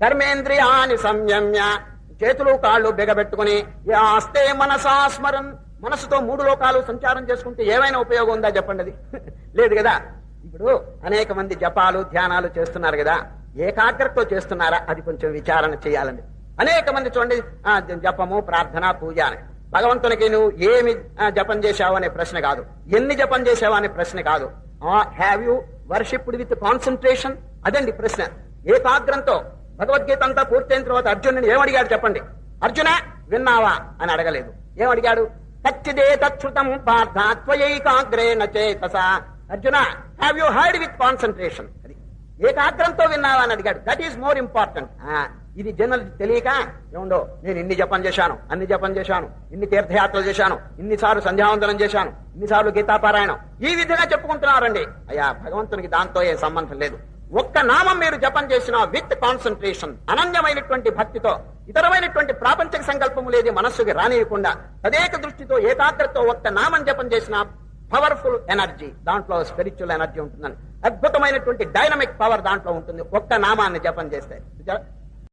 కర్మేంద్రియాన్ని సంయమ్య, చేతులు కాళ్ళు బిగబెట్టుకుని, ఆస్తే మనసాస్మరన్, మనసుతో 3 లోకాలు సంచారం చేసుకుంటే ఏమైనా ఉపయోగం ఉందా చెప్పండి? అది లేదు కదా. ఇప్పుడు అనేక మంది జపాలు ధ్యానాలు చేస్తున్నారు కదా, ఏకాగ్రతతో చేస్తున్నారా? అది కొంచెం విచారణ చేయాలండి. అనేక మంది చూడండి, జపము, ప్రార్థన, పూజ అని. భగవంతునికి నువ్వు ఏమి జపం చేశావు అనే ప్రశ్న కాదు, ఎన్ని జపం చేశావు అనే ప్రశ్న కాదు. Have you worshipped with concentration? అదండి ప్రశ్న. ఏకాగ్రంతో. భగవద్గీత అంతా పూర్తయిన తర్వాత అర్జునుని ఏమడిగాడు చెప్పండి? అర్జున విన్నావా అని అడగలేదు. ఏమడిగాడు? కచ్చిదే తచ్చుతం పార్థ త్వయైకాగ్రేణ చేతసా. Arjuna have you heard with concentration? అది ఏకాగ్రంతో విన్నావా అని అడిగాడు. That is more important. ఇది జనరల్ తెలియక ఏముండో, నేను ఇన్ని జపం చేశాను, అన్ని జపం చేశాను, ఇన్ని తీర్థయాత్రలు చేశాను, ఇన్నిసార్లు సంధ్యావందనం చేశాను, ఇన్నిసార్లు గీతాపారాయణం, ఈ విధంగా చెప్పుకుంటున్నారండి. అయ్యా, భగవంతునికి దాంతో ఏం సంబంధం లేదు. ఒక్క నామం మీరు జపం చేసిన విత్ కాన్సన్ట్రేషన్, అనన్యమైనటువంటి భక్తితో, ఇతరమైనటువంటి ప్రాపంచిక సంకల్పము లేదు మనస్సుకి రానియకుండా, తదేక దృష్టితో ఏకాగ్రతతో ఒక్క నామం జపం చేసిన పవర్ఫుల్ ఎనర్జీ, దాంట్లో స్పిరిచువల్ ఎనర్జీ ఉంటుందని, అద్భుతమైనటువంటి డైనమిక్ పవర్ దాంట్లో ఉంటుంది ఒక్క నామాన్ని జపం చేస్తే.